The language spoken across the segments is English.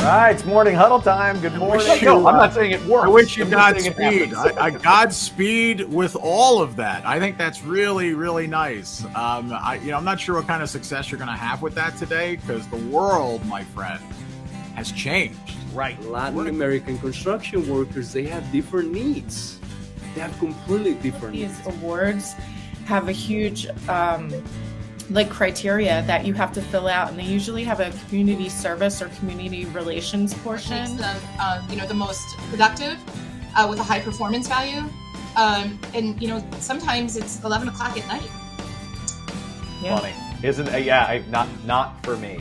right, it's morning huddle time. Good morning. No, I'm not saying it works. I wish you I'm just saying Godspeed. it happens. I Godspeed with all of that. I think that's really, really nice. I'm not sure what kind of success you're going to have with that today, because the world, my friend, has changed. Right. Latin American construction workers, they have different needs. They have completely different needs. These awards have a huge criteria that you have to fill out, and they usually have a community service or community relations portion. Makes them, the most productive with a high performance value. And sometimes it's 11 o'clock at night. Yeah. Funny, isn't it? Yeah, not for me.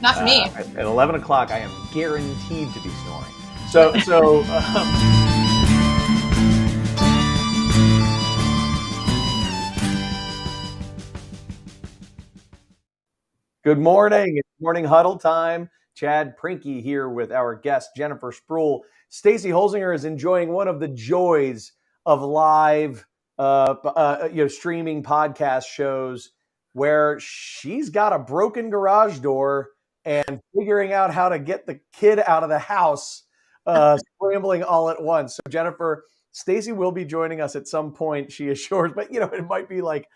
Not for me. At 11 o'clock, I am guaranteed to be snoring. So. Good morning. It's morning huddle time. Chad Prinky here with our guest, Jennifer Sproul. Stacy Holzinger is enjoying one of the joys of live streaming podcast shows, where she's got a broken garage door and figuring out how to get the kid out of the house, scrambling all at once. So Jennifer, Stacy will be joining us at some point, she assures, but it might be like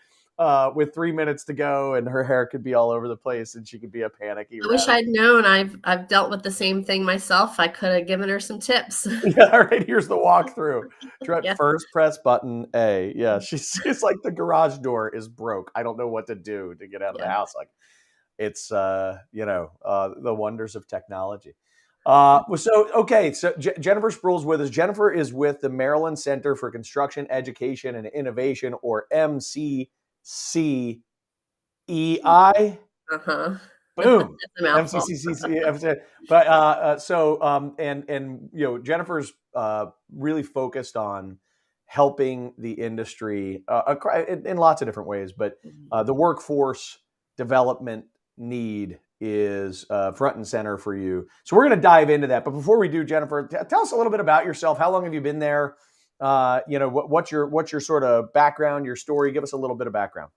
with 3 minutes to go, and her hair could be all over the place, and she could be a panicky I wish I'd known. I've dealt with the same thing myself. I could have given her some tips. Yeah, all right. Here's the walkthrough. Yeah. First, press button A. Yeah, she's like, the garage door is broke. I don't know what to do to get out of the house. Like, it's the wonders of technology. So Jennifer Sproul's with us. Jennifer is with the Maryland Center for Construction Education and Innovation, or MCCEI. Boom. MCCCEI. But Jennifer's really focused on helping the industry in lots of different ways, but the workforce development need is front and center for you. So we're going to dive into that. But before we do, Jennifer, tell us a little bit about yourself. How long have you been there? What's your sort of background, your story? Give us a little bit of background.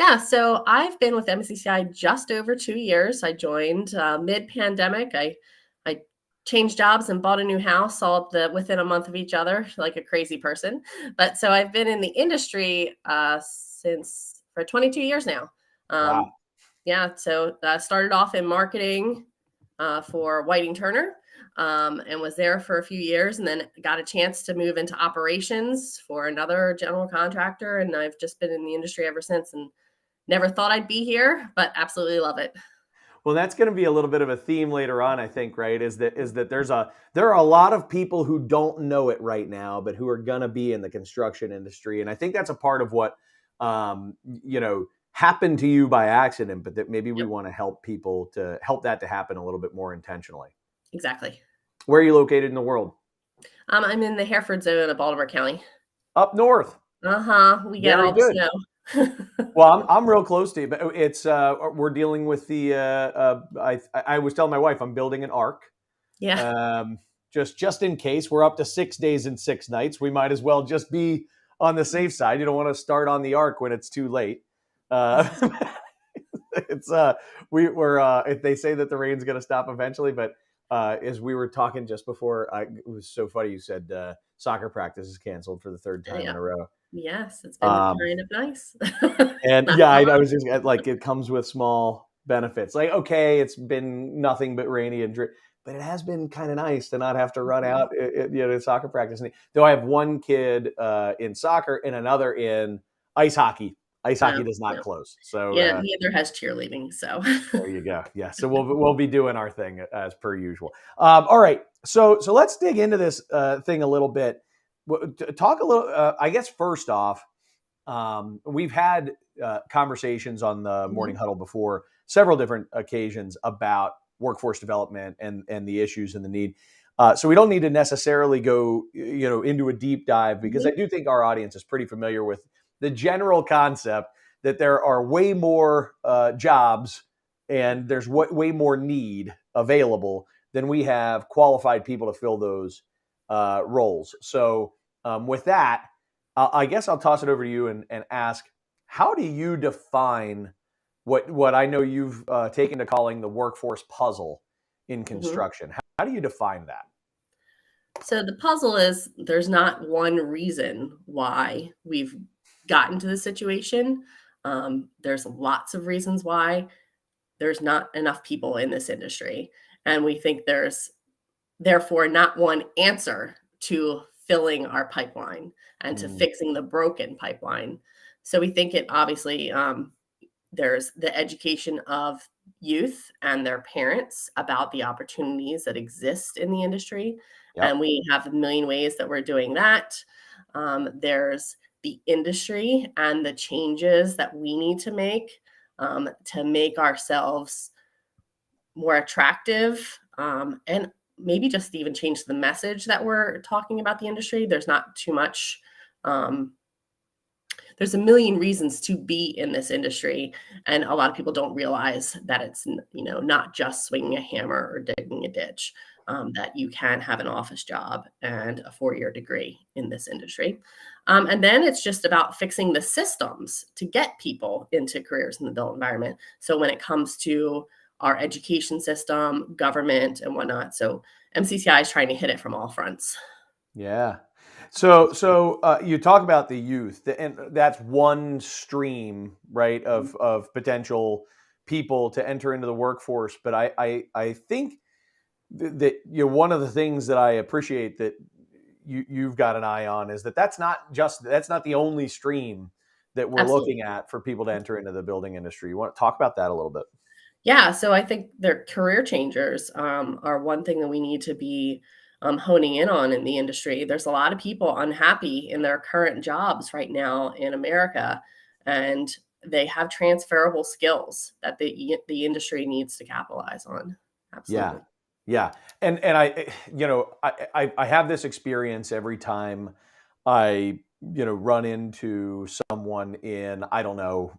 Yeah, so I've been with MCCI just over 2 years. I joined mid-pandemic. I changed jobs and bought a new house all within a month of each other, like a crazy person. But so I've been in the industry for 22 years now. Wow. Yeah, so I started off in marketing for Whiting Turner. And was there for a few years, and then got a chance to move into operations for another general contractor. And I've just been in the industry ever since, and never thought I'd be here, but absolutely love it. Well, that's going to be a little bit of a theme later on, I think, right? Is that there are a lot of people who don't know it right now, but who are going to be in the construction industry. And I think that's a part of what, happened to you by accident, but that maybe we want to help people to help that to happen a little bit more intentionally. Exactly. Where are you located in the world? I'm in the Hereford zone of Baltimore County. Up north. We get all the snow. Well, I'm real close to you, but it's we're dealing with the. I was telling my wife I'm building an ark. Yeah. Just in case we're up to 6 days and 6 nights, we might as well just be on the safe side. You don't want to start on the ark when it's too late. It's if they say that the rain's going to stop eventually, but as we were talking just before, it was so funny. You said soccer practice is canceled for the third time in a row. Yes, it's been kind of nice. And I was just like, it comes with small benefits. Like, okay, it's been nothing but rainy and but it has been kind of nice to not have to run out, soccer practice. Though I have one kid in soccer and another in ice hockey. Ice hockey does not close. So neither has cheerleading. So there you go. Yeah. So we'll be doing our thing as per usual. All right. So let's dig into this thing a little bit. Talk a little. I guess first off, we've had conversations on the Morning Huddle before, several different occasions, about workforce development and the issues and the need. So we don't need to necessarily go into a deep dive, because I do think our audience is pretty familiar with the general concept that there are way more jobs and there's way more need available than we have qualified people to fill those roles. So with that, I guess I'll toss it over to you and ask, how do you define what I know you've taken to calling the workforce puzzle in construction? How do you define that? So the puzzle is there's not one reason why we've gotten to this situation. There's lots of reasons why there's not enough people in this industry. And we think there's therefore not one answer to filling our pipeline and to fixing the broken pipeline. So we think it obviously there's the education of youth and their parents about the opportunities that exist in the industry. Yep. And we have a million ways that we're doing that. There's the industry and the changes that we need to make ourselves more attractive, and maybe just even change the message that we're talking about the industry. There's not too much. There's a million reasons to be in this industry, and a lot of people don't realize that it's not just swinging a hammer or digging a ditch. That you can have an office job and a 4-year degree in this industry. And then it's just about fixing the systems to get people into careers in the built environment. So when it comes to our education system, government, and whatnot. So MCCI is trying to hit it from all fronts. Yeah. So you talk about the youth, and that's one stream, right, of potential people to enter into the workforce. But I think that one of the things that I appreciate that you've got an eye on is that's not the only stream that we're Absolutely. looking at for people to enter into the building industry. You want to talk about that a little bit? Yeah, so I think their career changers are one thing that we need to be honing in on in the industry. There's a lot of people unhappy in their current jobs right now in America, and they have transferable skills that the industry needs to capitalize on. Absolutely. Yeah. And I have this experience every time I run into someone in, I don't know,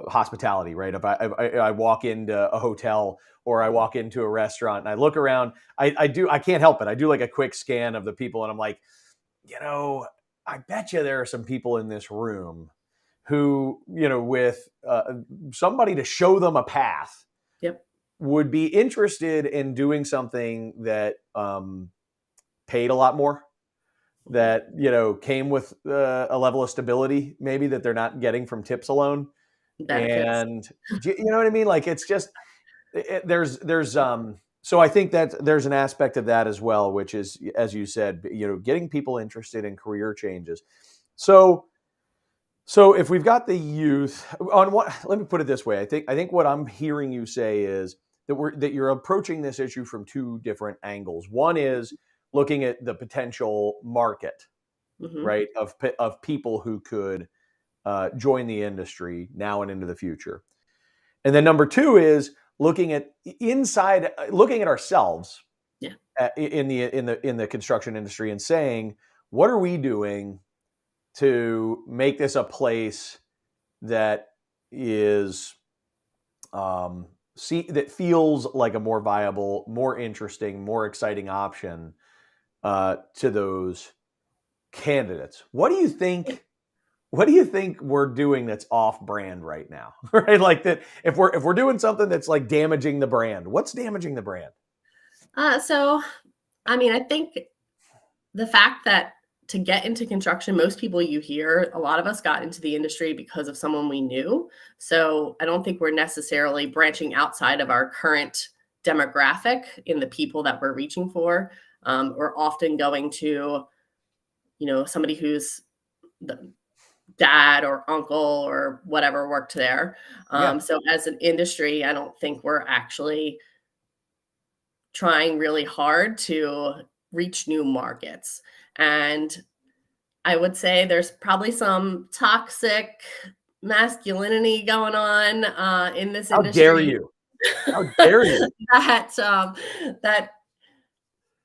hospitality, right? If I walk into a hotel or I walk into a restaurant and I look around, I can't help it. I do like a quick scan of the people and I'm like, I bet you there are some people in this room who, with somebody to show them a path, Yep. would be interested in doing something that paid a lot more, that came with a level of stability maybe that they're not getting from tips alone. Benefits. And you know what I mean? Like, it's just there's so I think that there's an aspect of that as well, which is, as you said, getting people interested in career changes. So if we've got the youth on let me put it this way. I think what I'm hearing you say is that you're approaching this issue from two different angles. One is looking at the potential market, right, of people who could join the industry now and into the future. And then number two is looking at ourselves, in the construction industry and saying, what are we doing to make this a place that is that feels like a more viable, more interesting, more exciting option to those candidates. What do you think we're doing that's off brand right now? Right? Like, that if we're doing something that's like damaging the brand, what's damaging the brand? So I mean, I think the fact that to get into construction, most people you hear, a lot of us got into the industry because of someone we knew. So I don't think we're necessarily branching outside of our current demographic in the people that we're reaching for. We're often going to, somebody who's the dad or uncle or whatever worked there. So as an industry, I don't think we're actually trying really hard to reach new markets. And I would say there's probably some toxic masculinity going on in this industry. How dare you? How dare you? that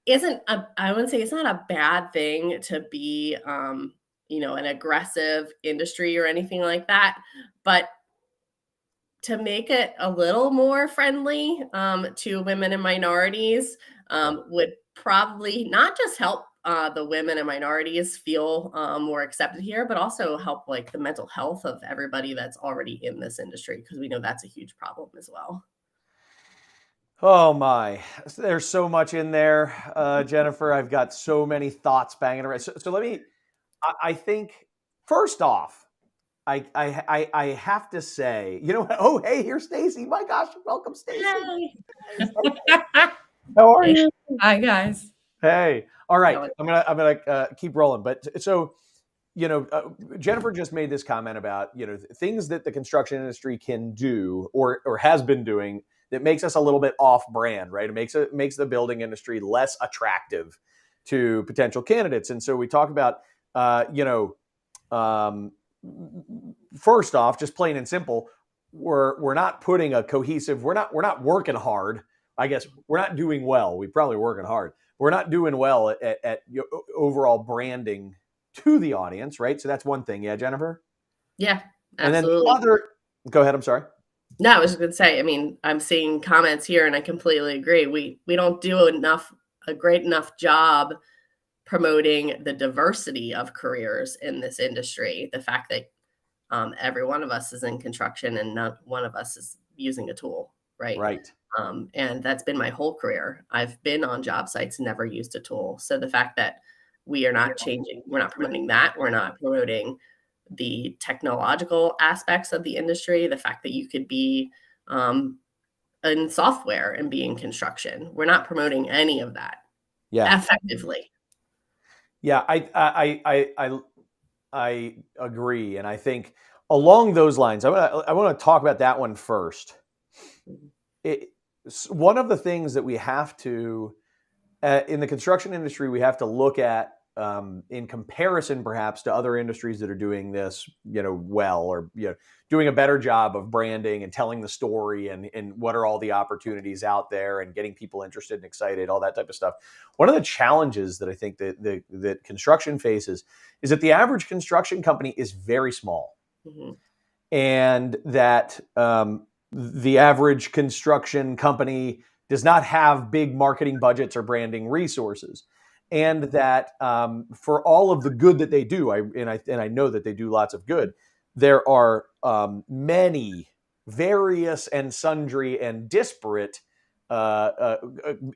isn't I wouldn't say it's not a bad thing to be an aggressive industry or anything like that, but to make it a little more friendly to women and minorities would probably not just help the women and minorities feel more accepted here, but also help like the mental health of everybody that's already in this industry, because we know that's a huge problem as well. Oh my, there's so much in there, Jennifer. I've got so many thoughts banging around. So let me. I think first off, I have to say, you know what? Oh, hey, here's Stacy. My gosh, welcome, Stacy. How are Hey. you? Hi, guys. Hey, all right. Yeah. I'm gonna keep rolling. But so Jennifer just made this comment about things that the construction industry can do or has been doing that makes us a little bit off brand, right? It makes the building industry less attractive to potential candidates. And so we talk about um, first off, just plain and simple, we're not putting a cohesive. We're not working hard. I guess we're not doing well. We're probably working hard. We're not doing well at overall branding to the audience, right? So that's one thing. Yeah, Jennifer? Yeah, And then the absolutely. other, go ahead. I'm sorry. No, I was just going to say, I mean, I'm seeing comments here and I completely agree. We don't do a great enough job promoting the diversity of careers in this industry. The fact that every one of us is in construction and not one of us is using a tool, right? Right. And that's been my whole career. I've been on job sites, never used a tool. So the fact that we are not changing, we're not promoting that, we're not promoting the technological aspects of the industry, the fact that you could be in software and be in construction. We're not promoting any of that Yeah. effectively. Yeah. I agree. And I think along those lines, I want to talk about that one first. One of the things that we have to, in the construction industry, we have to look at in comparison, perhaps, to other industries that are doing this, well, or doing a better job of branding and telling the story, and what are all the opportunities out there, and getting people interested and excited, all that type of stuff. One of the challenges that I think that construction faces is that the average construction company is very small, Mm-hmm. and that the average construction company does not have big marketing budgets or branding resources, and that for all of the good that they do, I know that they do lots of good, there are many various and sundry and disparate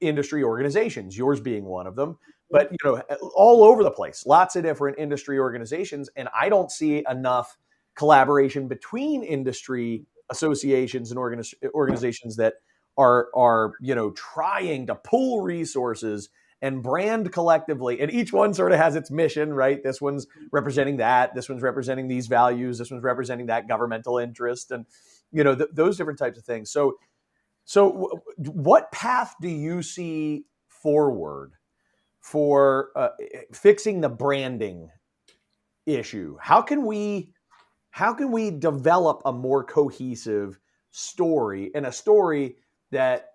industry organizations, yours being one of them, but all over the place, lots of different industry organizations, and I don't see enough collaboration between industry associations and organizations that are trying to pool resources and brand collectively, and each one sort of has its mission, right? This one's representing that, this one's representing these values, this one's representing that governmental interest, and those different types of things. So what path do you see forward for fixing the branding issue? How can we develop a more cohesive story, and a story that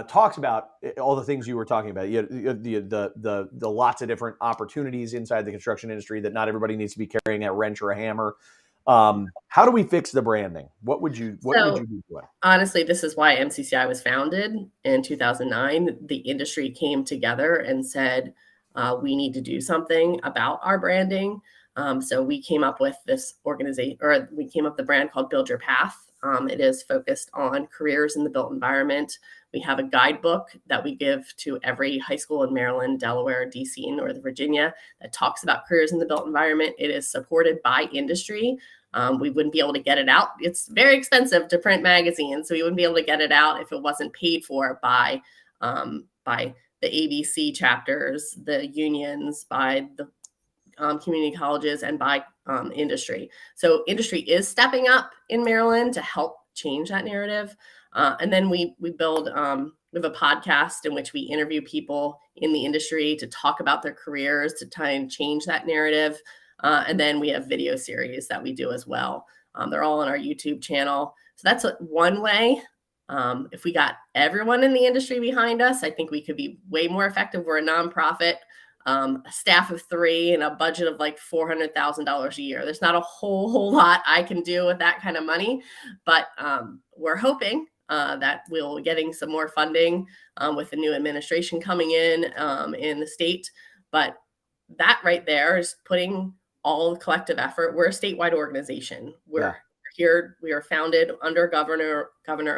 talks about all the things you were talking about, the lots of different opportunities inside the construction industry, that not everybody needs to be carrying a wrench or a hammer. How do we fix the branding? What would you be doing? Honestly, this is why MCCI was founded in 2009. The industry came together and said, we need to do something about our branding. So we came up with this organization, or we came up with the brand called Build Your Path. It is focused on careers in the built environment. We have a guidebook that we give to every high school in Maryland, Delaware, DC, and Northern Virginia that talks about careers in the built environment. It is supported by industry. We wouldn't be able to get it out. It's very expensive to print magazines, so we wouldn't be able to get it out if it wasn't paid for by the ABC chapters, the unions, by the community colleges, and by industry. So industry is stepping up in Maryland to help change that narrative. And then we build, we have a podcast in which we interview people in the industry to talk about their careers, to try and change that narrative. And then we have video series that we do as well. They're all on our YouTube channel. So that's one way. If we got everyone in the industry behind us, I think we could be way more effective. We're a nonprofit, a staff of 3, and a budget of like $400,000 a year. There's not a whole lot I can do with that kind of money, but we're hoping that we'll getting some more funding with the new administration coming in the state. But that right there is putting all the collective effort. We're a statewide organization. We're here. We are founded under Governor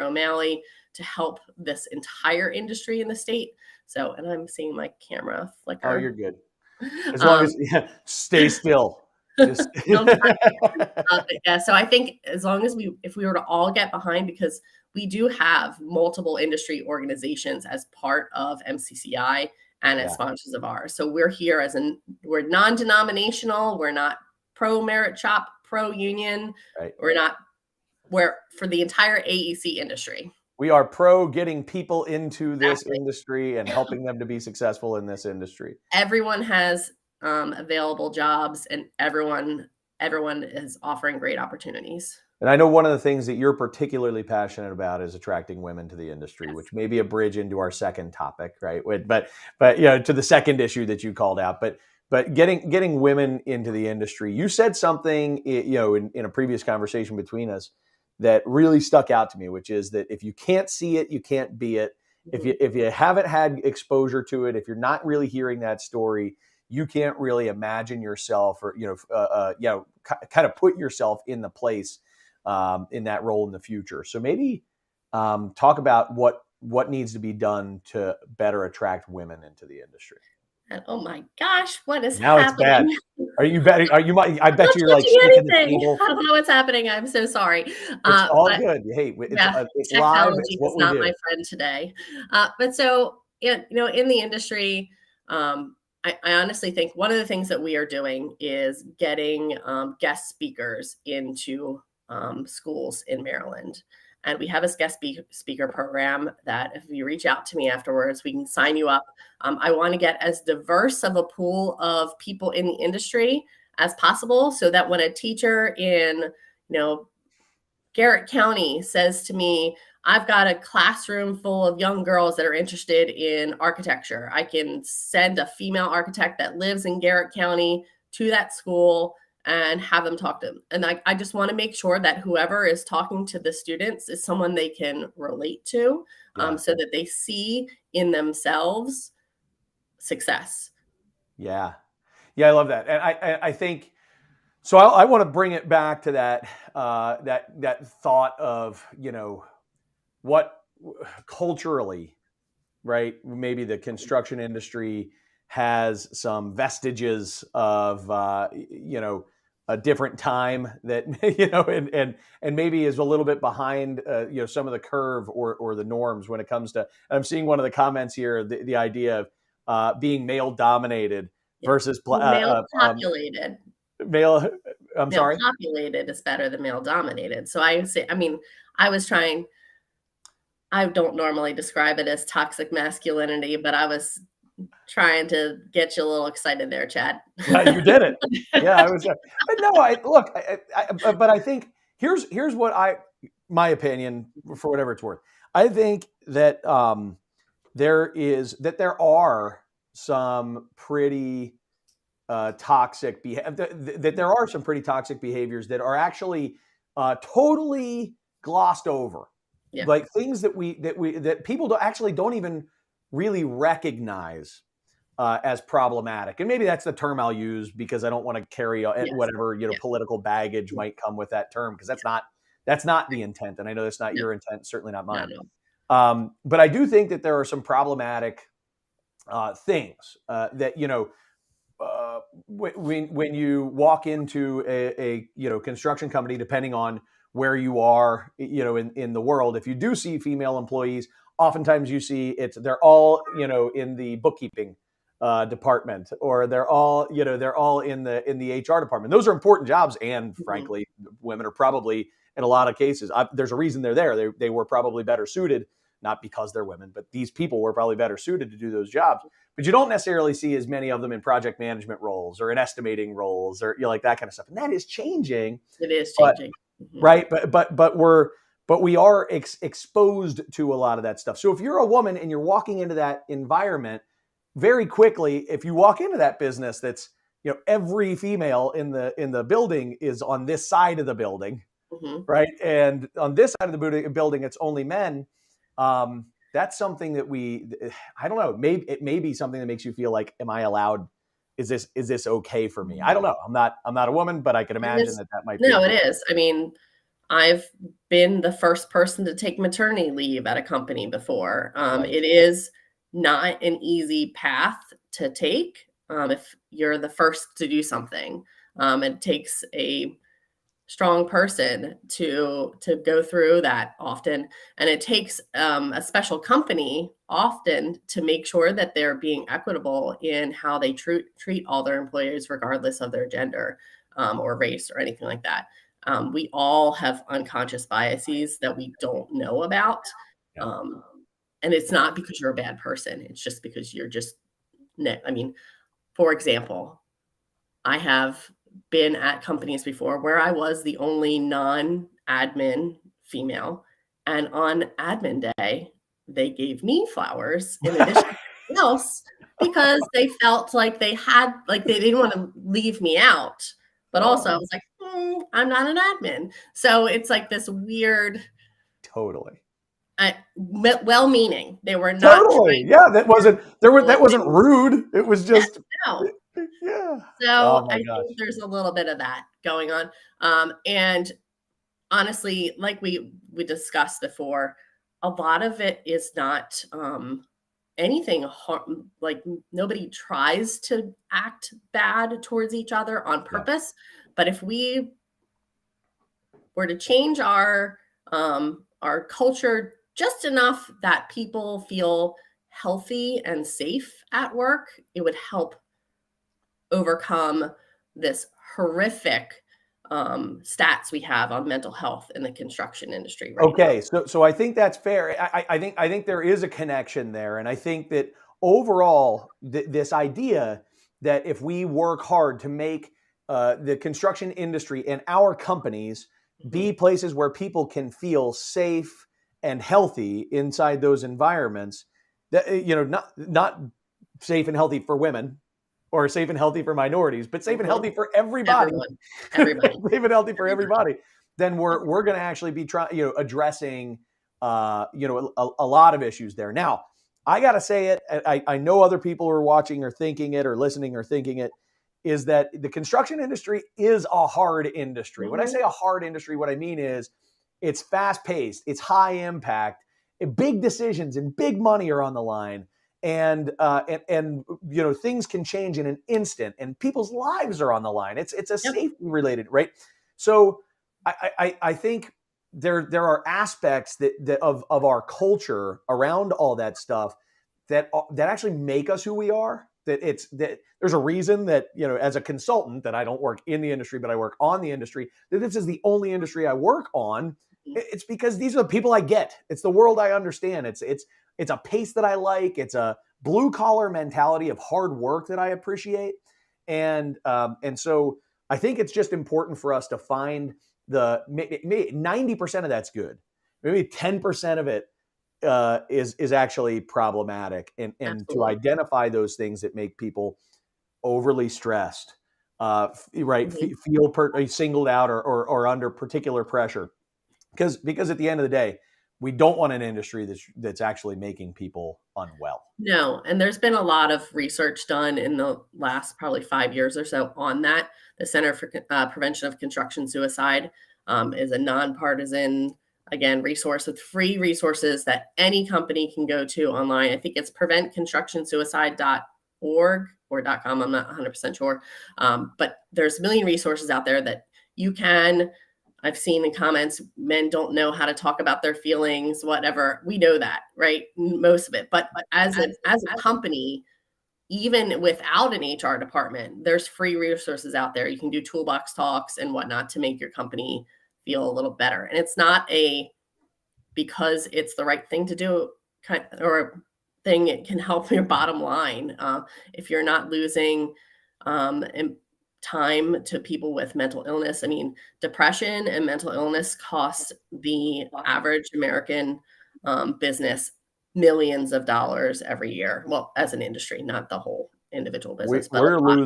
O'Malley to help this entire industry in the state. So, and I'm seeing my camera flicker. Oh, you're good. As long as stay still. Just yeah, so I think as long as if we were to all get behind, because we do have multiple industry organizations as part of MCCI and as sponsors of ours. So we're here we're non-denominational. We're not pro-merit shop, pro-union. Right. We're for the entire AEC industry. We are pro getting people into this industry and helping them to be successful in this industry. Everyone has available jobs, and everyone is offering great opportunities. And I know one of the things that you're particularly passionate about is attracting women to the industry, which may be a bridge into our second topic, right? But to the second issue that you called out, but getting women into the industry. You said something, in a previous conversation between us that really stuck out to me, which is that if you can't see it, you can't be it. If you haven't had exposure to it, if you're not really hearing that story, you can't really imagine yourself or kind of put yourself in the place in that role in the future. So maybe talk about what needs to be done to better attract women into the industry. And oh my gosh, what is now happening? It's bad. Are you betting? I bet you're like shaking the table. I don't know what's happening. I'm so sorry. It's all good. Hey, it's live. Technology is not my friend today. But so in the industry, I honestly think one of the things that we are doing is getting guest speakers into schools in Maryland. And we have a guest speaker program that if you reach out to me afterwards, we can sign you up. I want to get as diverse of a pool of people in the industry as possible so that when a teacher in, Garrett County says to me, I've got a classroom full of young girls that are interested in architecture, I can send a female architect that lives in Garrett County to that school and have them talk to them. And I just want to make sure that whoever is talking to the students is someone they can relate to, so that they see in themselves success. Yeah. I love that. And I think, so I want to bring it back to that thought of, what culturally, right? Maybe the construction industry has some vestiges of, a different time that, and maybe is a little bit behind, some of the curve or the norms when it comes to, I'm seeing one of the comments here, the idea of being male dominated versus male populated. Male Populated is better than male dominated. So I don't normally describe it as toxic masculinity, but I was trying to get you a little excited there, Chad. You did it. Yeah, I was. But I think here's what my opinion, for whatever it's worth. I think that there are some pretty toxic that there are some pretty toxic behaviors that are actually totally glossed over. Yeah. Like things that people don't even really recognize as problematic. And maybe that's the term I'll use because I don't want to carry whatever political baggage might come with that term, because that's not the intent. And I know that's not your intent, certainly not mine. No. But I do think that there are some problematic things that when you walk into a construction company, depending on where you are, in the world, if you do see female employees, oftentimes you see they're all, in the bookkeeping department, or they're all in the HR department. Those are important jobs. And frankly, women are probably, in a lot of cases, there's a reason they're there. They were probably better suited, not because they're women, but these people were probably better suited to do those jobs. But you don't necessarily see as many of them in project management roles or in estimating roles or like that kind of stuff. And that is changing. It is changing. Right. But we are exposed to a lot of that stuff. So if you're a woman and you're walking into that environment, very quickly, if you walk into that business that's, every female in the building is on this side of the building, right? And on this side of the building, it's only men. That's something that I don't know, it may be something that makes you feel like, am I allowed? Is this okay for me? I don't know. I'm not a woman, but I can imagine that might be. No, it is. I mean, I've been the first person to take maternity leave at a company before. Right. It is not an easy path to take if you're the first to do something. It takes a strong person to go through that often, and it takes a special company often to make sure that they're being equitable in how they treat all their employees regardless of their gender or race or anything like that. We all have unconscious biases that we don't know about, Yeah. and it's not because you're a bad person, it's just because you're just I mean, for example, I have been at companies before where I was the only non-admin female, and on admin day, they gave me flowers in addition to everything else because they felt like they didn't wanna leave me out, but also I was like, I'm not an admin." So it's like this weird, Totally. well-meaning. They were not Totally. trying Yeah. That wasn't, that wasn't to rude. It was just, no. yeah. Oh So my I gosh. think there's a little bit of that going on. And honestly, like we discussed before, a lot of it is not anything like nobody tries to act bad towards each other on Yeah. purpose. But if we were to change our culture just enough that people feel healthy and safe at work, it would help overcome this horrific stats we have on mental health in the construction industry right now. Okay, so I think that's fair. I think there is a connection there, and I think that overall, this idea that if we work hard to make the construction industry and our companies Mhm. be places where people can feel safe and healthy inside those environments, that not safe and healthy for women or safe and healthy for minorities, but safe and Mhm. healthy for everybody. Everyone, everybody, Safe and healthy for everybody. everybody. Then we're going to actually be trying, addressing, a lot of issues there. Now, I got to say it. I know other people are watching or thinking it or listening or thinking it. Is that the construction industry is a hard industry? When I Mhm. say a hard industry, what I mean is it's fast paced, it's high impact, big decisions and big money are on the line, and things can change in an instant, and people's lives are on the line. It's a Yep. safety related, right? So I think there are aspects that of our culture around all that stuff that actually make us who we are. That there's a reason that, as a consultant, that I don't work in the industry, but I work on the industry. That this is the only industry I work on. Mhm. It's because these are the people I get. It's the world I understand. It's a pace that I like. It's a blue collar mentality of hard work that I appreciate, and so I think it's just important for us to find the 90% of that's good. Maybe 10% of it is actually problematic, and to Absolutely. identify those things that make people overly stressed, right? Mhm. Feel singled out or under particular pressure, because at the end of the day, we don't want an industry that's actually making people unwell. No, and there's been a lot of research done in the last probably 5 years or so on that. The Center for Prevention of Construction Suicide is a nonpartisan, again, resource with free resources that any company can go to online. I think it's preventconstructionsuicide.org or .com. I'm not 100% sure. But there's a million resources out there that you can. I've seen in comments, men don't know how to talk about their feelings, whatever. We know that, right? Most of it. But as a company, even without an HR department, there's free resources out there. You can do toolbox talks and whatnot to make your company feel a little better. And it's not a because it's the right thing to do or thing. It can help your bottom line if you're not losing time to people with mental illness. I mean, depression and mental illness cost the average American business millions of dollars every year. Well, as an industry, not the whole individual business, but a lot.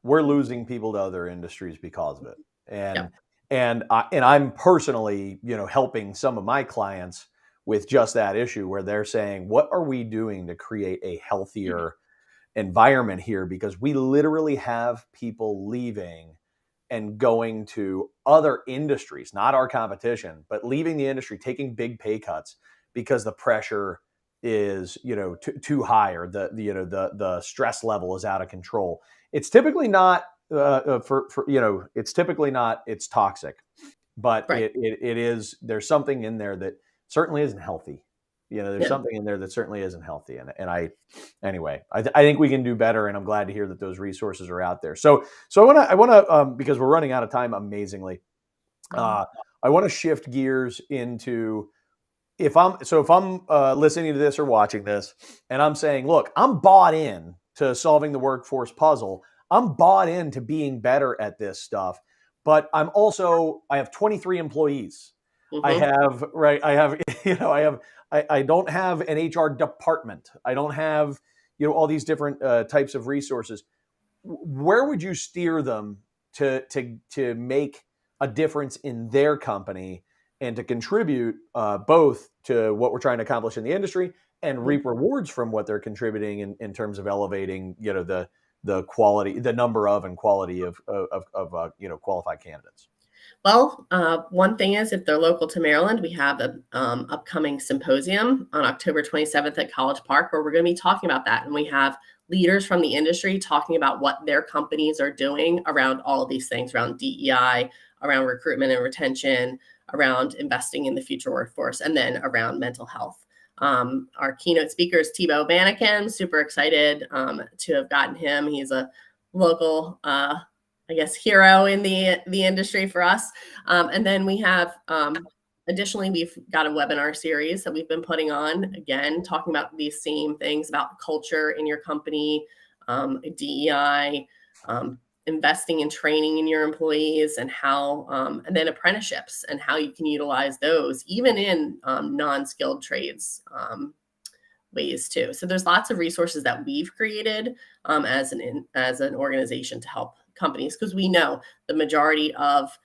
We're losing people to other industries because of it, and Yep. I'm personally, helping some of my clients with just that issue, where they're saying, what are we doing to create a healthier environment here? Because we literally have people leaving and going to other industries, not our competition, but leaving the industry, taking big pay cuts because the pressure is, too high, or the stress level is out of control. It's typically not it's toxic, but Right. it is, there's something in there that certainly isn't healthy. There's Yeah. something in there that certainly isn't healthy. I think we can do better, and I'm glad to hear that those resources are out there. So I want to, because we're running out of time amazingly. I want to shift gears into, if I'm listening to this or watching this, and I'm saying, look, I'm bought in to solving the workforce puzzle. I'm bought into being better at this stuff, but I have 23 employees. I have, I don't have an HR department. I don't have, all these different types of resources. Where would you steer them to make a difference in their company and to contribute both to what we're trying to accomplish in the industry and reap rewards from what they're contributing in terms of elevating, the quality, the number of and quality of qualified candidates? Well, one thing is, if they're local to Maryland, we have an upcoming symposium on October 27th at College Park, where we're going to be talking about that. And we have leaders from the industry talking about what their companies are doing around all of these things, around DEI, around recruitment and retention, around investing in the future workforce, and then around mental health. Our keynote speaker is Thibaut Banneken. Super excited to have gotten him. He's a local hero in the industry for us. And then we have, additionally, we've got a webinar series that we've been putting on, again, talking about these same things about culture in your company, DEI, investing in training in your employees, and how, and then apprenticeships and how you can utilize those even in non-skilled trades ways too. So there's lots of resources that we've created as an organization to help companies, because we know the majority of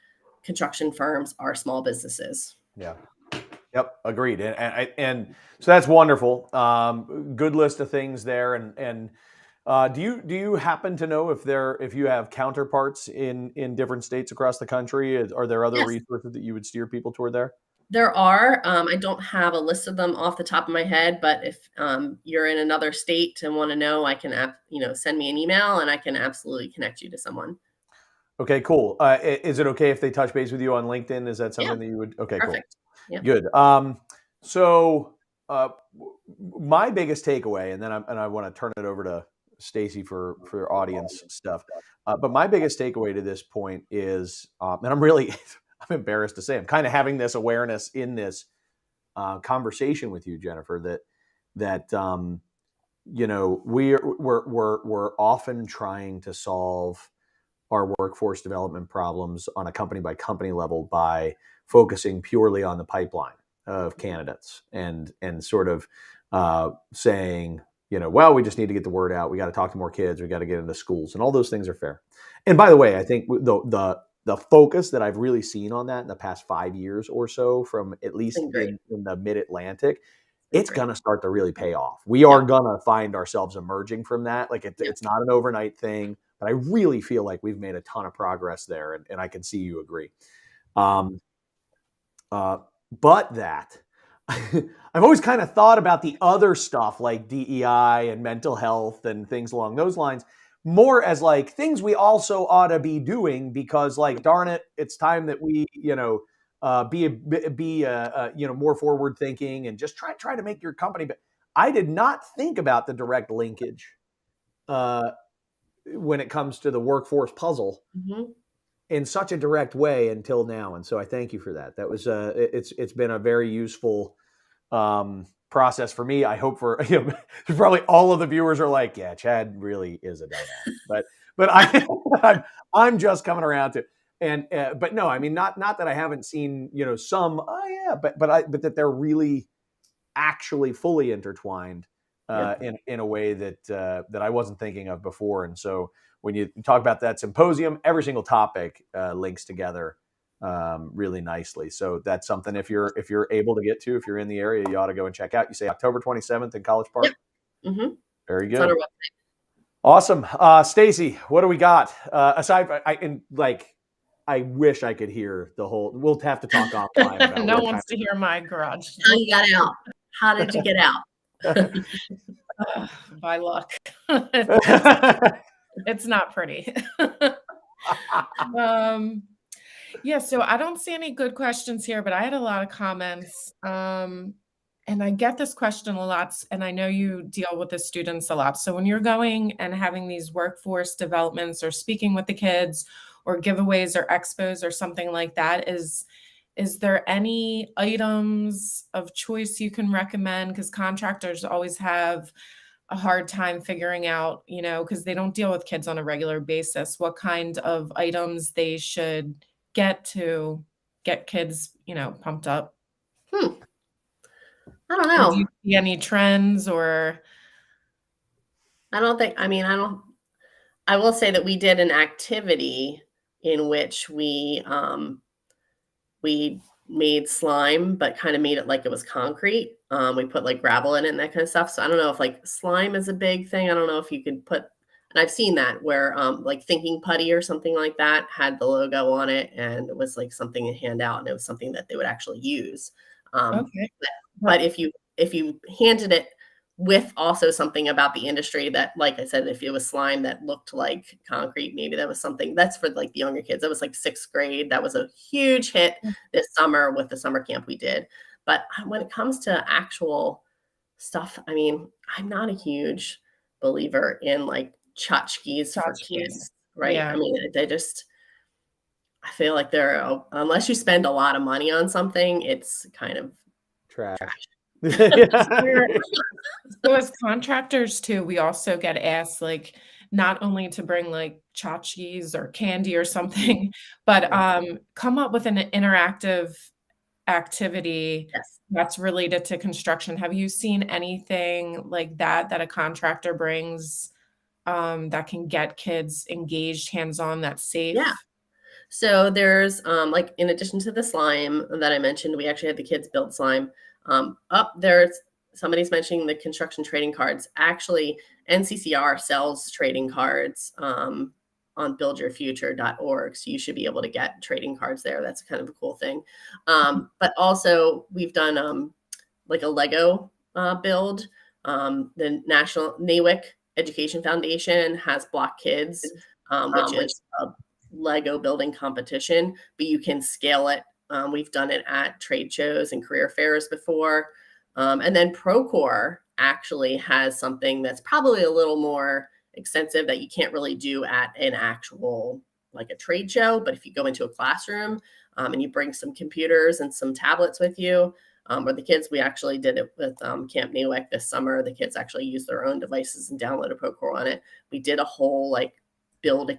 construction firms are small businesses. Yeah. Yep. Agreed. And so that's wonderful. Good list of things there. And do you happen to know if you have counterparts in different states across the country? Are there other Yes. resources that you would steer people toward there? There are. I don't have a list of them off the top of my head, but if you're in another state and want to know, I can send me an email, and I can absolutely connect you to someone. Okay, cool. Is it okay if they touch base with you on LinkedIn? Is that something that you would? Okay, Perfect. cool. Yep. Good. So my biggest takeaway, and then I want to turn it over to Stacy for audience stuff. But my biggest takeaway to this point is, and I'm embarrassed to say, I'm kind of having this awareness in this conversation with you, Jennifer, that we're often trying to solve our workforce development problems on a company by company level by focusing purely on the pipeline of candidates and sort of saying, well, we just need to get the word out. We got to talk to more kids. We got to get into schools, and all those things are fair. And by the way, I think the focus that I've really seen on that in the past 5 years or so, from at least in the Mid-Atlantic, it's going to start to really pay off. We are going to find ourselves emerging from that. Like it's not an overnight thing, but I really feel like we've made a ton of progress there, and I can see you agree. But that I've always kind of thought about the other stuff like DEI and mental health and things along those lines more as like things we also ought to be doing, because like, darn it, it's time that we, be more forward thinking and just try to make your company. But I did not think about the direct linkage when it comes to the workforce puzzle in such a direct way until now. And so I thank you for that. That was it's been a very useful process for me. I hope for probably all of the viewers are like, yeah, Chad really is a dumbass. But I'm just coming around to. And but no, I mean, not that I haven't seen some but that they're really actually fully intertwined in a way that I wasn't thinking of before. And so when you talk about that symposium, every single topic links together really nicely. So that's something, if you're able to get to, if you're in the area, you ought to go and check out. You say October 27th in College Park. Yep. Mm-hmm. Very good. It's on our website. Awesome. Stacy, what do we got? Aside from, I wish I could hear the whole. We'll have to talk offline about. No one wants to hear my garage. How you got out? How did you get out? By luck. It's not pretty. Yeah, so I don't see any good questions here, but I had a lot of comments. And I get this question a lot, and I know you deal with the students a lot. So when you're going and having these workforce developments or speaking with the kids or giveaways or expos or something like that, is there any items of choice you can recommend? Because contractors always have a hard time figuring out, because they don't deal with kids on a regular basis, what kind of items they should get to get kids, pumped up. I don't Or do you know. see any trends or? I will say that we did an activity in which we made slime, but kind of made it like it was concrete. We put like gravel in it and that kind of stuff. So I don't know if like slime is a big thing. I don't know if you could put, and I've seen that where like Thinking Putty or something like that had the logo on it, and it was like something to hand out, and it was something that they would actually use. Okay. But if you handed it with also something about the industry that, like I said, if it was slime that looked like concrete, maybe that was something that's for like the younger kids. That was like 6th grade. That was a huge hit this summer with the summer camp we did. But when it comes to actual stuff, I mean, I'm not a huge believer in like tchotchkes for kids, right? Yeah. I mean, I feel like unless you spend a lot of money on something, it's kind of Trash. So as contractors too, we also get asked like not only to bring like tchotchkes or candy or something, but come up with an interactive activity that's related to construction. Have you seen anything like that a contractor brings that can get kids engaged, hands-on, that's safe? Yeah. So there's like, in addition to the slime that I mentioned, we actually had the kids build slime. Up there's somebody's mentioning the construction trading cards. Actually, NCCR sells trading cards on buildyourfuture.org. So you should be able to get trading cards there. That's kind of a cool thing. But also we've done like a Lego build. The National NAWIC Education Foundation has Block Kids, which is a Lego building competition, but you can scale it. We've done it at trade shows and career fairs before. And then Procore actually has something that's probably a little more extensive that you can't really do at an actual, like a trade show. But if you go into a classroom and you bring some computers and some tablets with you, or the kids, we actually did it with Camp NAWIC this summer. The kids actually used their own devices and downloaded Procore on it. We did a whole like build the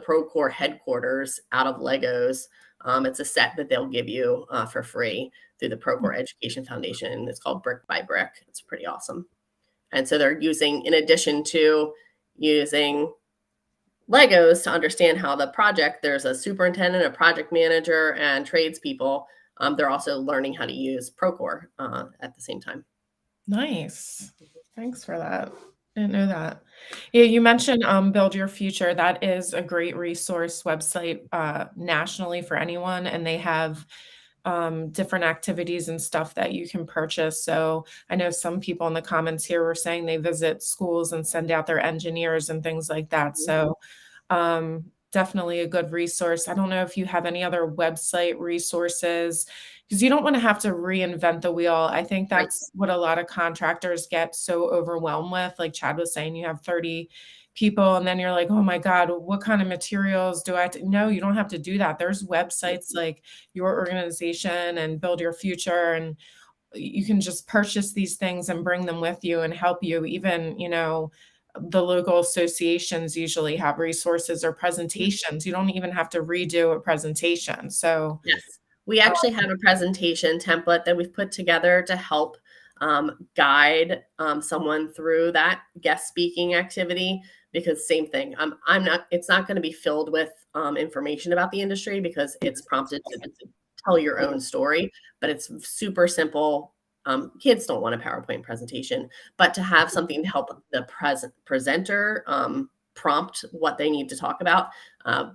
Procore headquarters out of Legos. It's a set that they'll give you for free through the Procore Education Foundation. It's called Brick by Brick. It's pretty awesome. And so they're using, in addition to using Legos to understand how the project, there's a superintendent, a project manager, and tradespeople. They're also learning how to use Procore at the same time. Nice. Thanks for that. Didn't know that. Yeah, you mentioned Build Your Future. That is a great resource website nationally for anyone, and they have different activities and stuff that you can purchase. So I know some people in the comments here were saying they visit schools and send out their engineers and things like that. So definitely a good resource. I don't know if you have any other website resources, because you don't want to have to reinvent the wheel. I think that's what a lot of contractors get so overwhelmed with. Like Chad was saying, you have 30 people and then you're like, oh my God, what kind of materials do I have to? No, you don't have to do that. There's websites like Your Organization and Build Your Future, and you can just purchase these things and bring them with you and help you. Even, the local associations usually have resources or presentations. You don't even have to redo a presentation. So yes, we actually have a presentation template that we've put together to help guide someone through that guest speaking activity, because same thing, it's not going to be filled with information about the industry, because it's prompted to tell your own story, but it's super simple. Kids don't want a PowerPoint presentation, but to have something to help the presenter prompt what they need to talk about.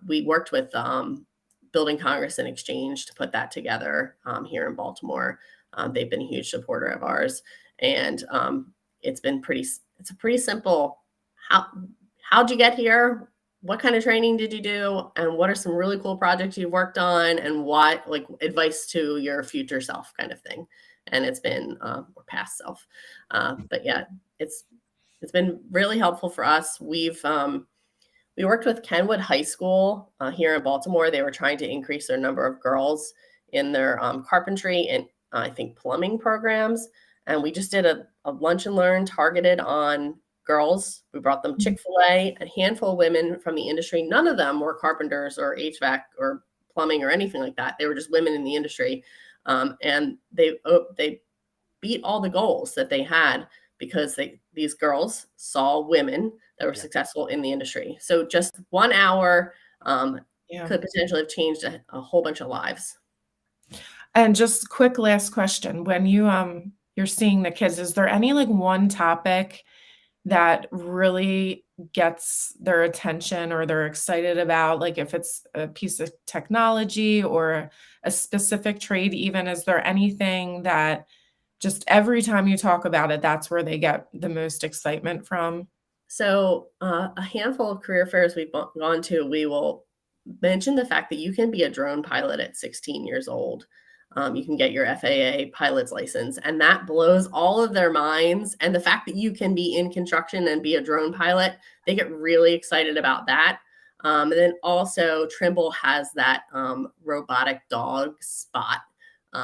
We worked with Building Congress and Exchange to put that together here in Baltimore. They've been a huge supporter of ours, and it's a pretty simple. How'd you get here? What kind of training did you do? And what are some really cool projects you've worked on? And what, like, advice to your future self kind of thing. And it's been, or past self. But yeah, it's been really helpful for us. We worked with Kenwood High School here in Baltimore. They were trying to increase their number of girls in their carpentry and I think plumbing programs. And we just did a lunch and learn targeted on girls. We brought them Chick-fil-A, a handful of women from the industry. None of them were carpenters or HVAC or plumbing or anything like that. They were just women in the industry. And they beat all the goals that they had because these girls saw women that were successful in the industry. So just 1 hour could potentially have changed a whole bunch of lives. And just quick last question. When you're seeing the kids, is there any like one topic that really gets their attention or they're excited about? Like if it's a piece of technology or a specific trade even, is there anything that just every time you talk about it, that's where they get the most excitement from? So a handful of career fairs we've gone to, we will mention the fact that you can be a drone pilot at 16 years old. You can get your FAA pilot's license, and that blows all of their minds. And the fact that you can be in construction and be a drone pilot, they get really excited about that. And then also Trimble has that robotic dog spot,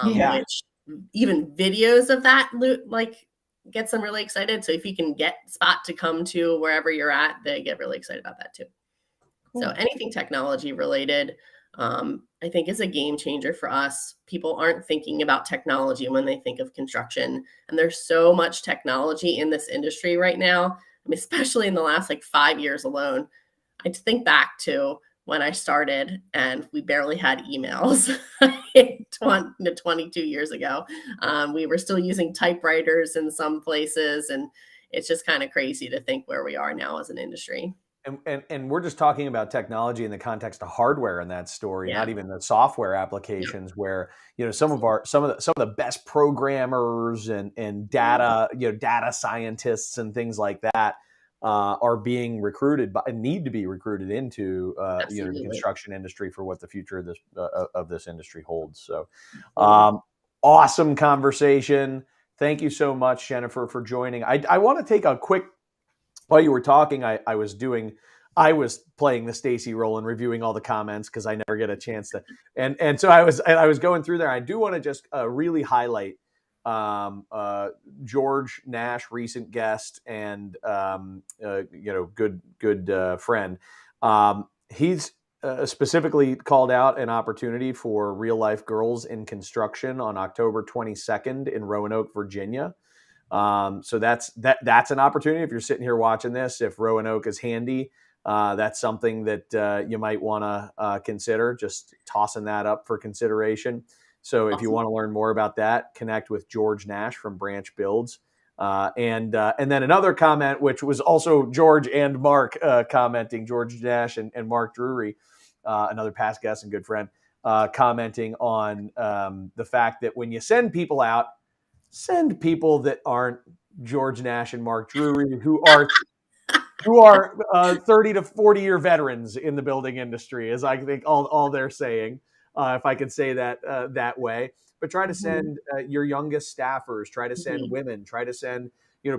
which even videos of that like gets them really excited. So if you can get Spot to come to wherever you're at, they get really excited about that too. Cool. So anything technology related, I think is a game changer for us. People aren't thinking about technology when they think of construction. And there's so much technology in this industry right now. I mean, especially in the last like 5 years alone. I think back to when I started and we barely had emails 22 years ago. We were still using typewriters in some places. And it's just kind of crazy to think where we are now as an industry. And we're just talking about technology in the context of hardware in that story, not even the software applications where, some of the best programmers and data, data scientists and things like that are being recruited and need to be recruited into, the construction industry for what the future of this industry holds. So awesome conversation. Thank you so much, Jennifer, for joining. I want to take a quick, while you were talking, I was playing the Stacy role and reviewing all the comments because I never get a chance to. And so I was going through there. I do want to just really highlight George Nash, recent guest and good friend. He's specifically called out an opportunity for real life girls in construction on October 22nd in Roanoke, Virginia. So that's an opportunity. If you're sitting here watching this, if Roanoke is handy, that's something that you might want to consider, just tossing that up for consideration. So if you want to learn more about that, connect with George Nash from Branch Builds. And then another comment, which was also George and Mark commenting, George Nash and Mark Drury, another past guest and good friend, commenting on the fact that when you send people out, send people that aren't George Nash and Mark Drury, who are 30 to 40 year veterans in the building industry, is I think all they're saying, if I could say that that way. But try to send your youngest staffers, try to send women, try to send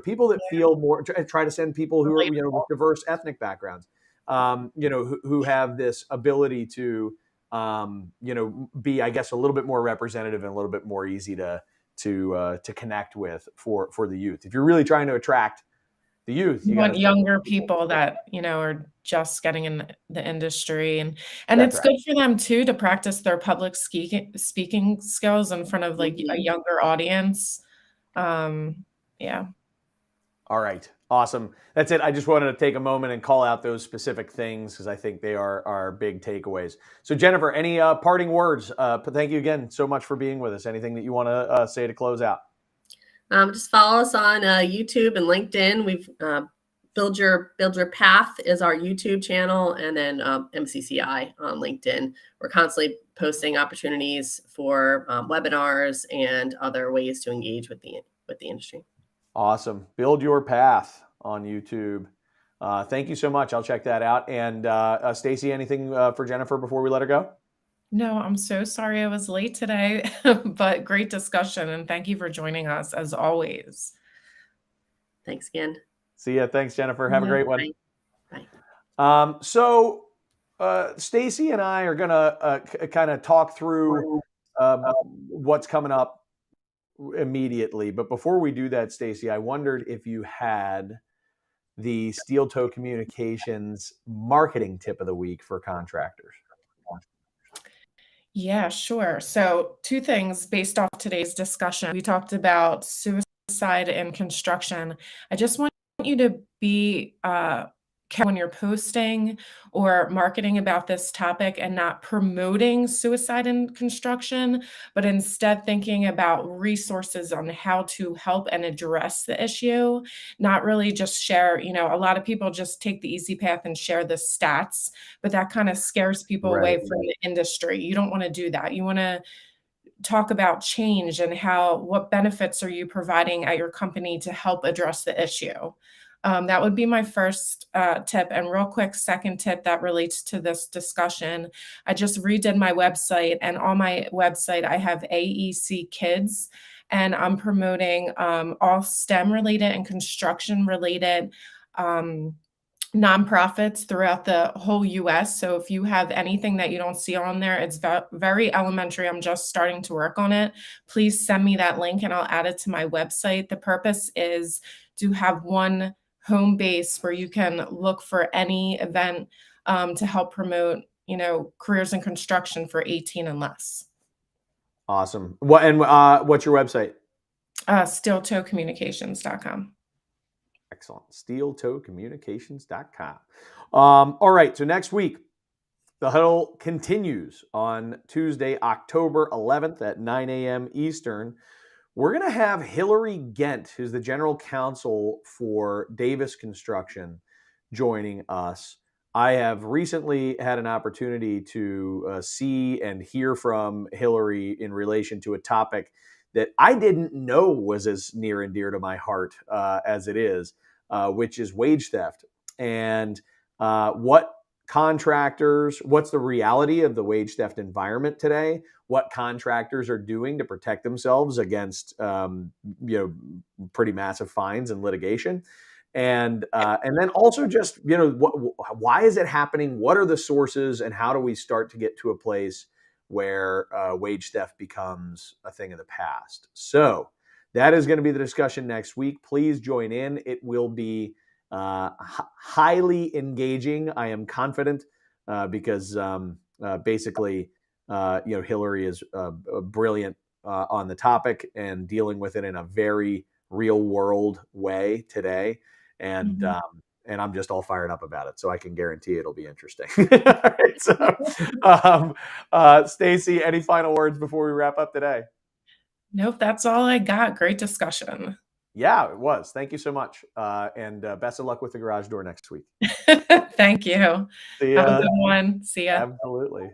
people that feel more. Try to send people who are with diverse ethnic backgrounds, who have this ability to be, I guess, a little bit more representative and a little bit more easy to connect with for the youth. If you're really trying to attract the youth, you want younger people that are just getting in the industry, and it's good for them too to practice their public speaking skills in front of like a younger audience. All right. Awesome. That's it. I just wanted to take a moment and call out those specific things because I think they are big takeaways. So Jennifer, any parting words? Thank you again so much for being with us. Anything that you want to say to close out? Just follow us on YouTube and LinkedIn. We've Build Your Path is our YouTube channel, and then MCCI on LinkedIn. We're constantly posting opportunities for webinars and other ways to engage with the industry. Awesome. Build Your Path on YouTube. Thank you so much. I'll check that out. And Stacy, anything for Jennifer before we let her go? No, I'm so sorry I was late today, but great discussion. And thank you for joining us as always. Thanks again. See ya. Thanks, Jennifer. Have a great one. Bye. So Stacy and I are going to kind of talk through what's coming up immediately. But before we do that, Stacy, I wondered if you had the Steel Toe Communications marketing tip of the week for contractors. Yeah, sure. So 2 things based off today's discussion. We talked about suicide in construction. I just want you to be careful when you're posting or marketing about this topic and not promoting suicide in construction, but instead thinking about resources on how to help and address the issue, not really just share, a lot of people just take the easy path and share the stats, but that kind of scares people away from the industry. You don't want to do that. You want to talk about change and what benefits are you providing at your company to help address the issue. That would be my first tip. And real quick, second tip that relates to this discussion. I just redid my website, and on my website, I have AEC Kids, and I'm promoting all STEM related and construction related nonprofits throughout the whole US. So if you have anything that you don't see on there, it's very elementary. I'm just starting to work on it. Please send me that link and I'll add it to my website. The purpose is to have one home base where you can look for any event to help promote, careers in construction for 18 and less. Awesome. What's your website? SteelToeCommunications.com. Excellent. SteelToeCommunications.com. All right. So next week, the Huddle continues on Tuesday, October 11th at 9 a.m. Eastern. We're going to have Hillary Gent, who's the general counsel for Davis Construction, joining us. I have recently had an opportunity to see and hear from Hillary in relation to a topic that I didn't know was as near and dear to my heart as it is, which is wage theft. And what's the reality of the wage theft environment today? What contractors are doing to protect themselves against, pretty massive fines and litigation. And then also just, why is it happening? What are the sources, and how do we start to get to a place where wage theft becomes a thing of the past? So that is going to be the discussion next week. Please join in. It will be highly engaging. I am confident because basically, Hillary is brilliant on the topic and dealing with it in a very real world way today. And and I'm just all fired up about it, so I can guarantee it'll be interesting. Right, so, Stacy, any final words before we wrap up today? Nope, that's all I got. Great discussion. Yeah, it was. Thank you so much. And best of luck with the garage door next week. Thank you. See ya. Have a good one. See ya. Absolutely.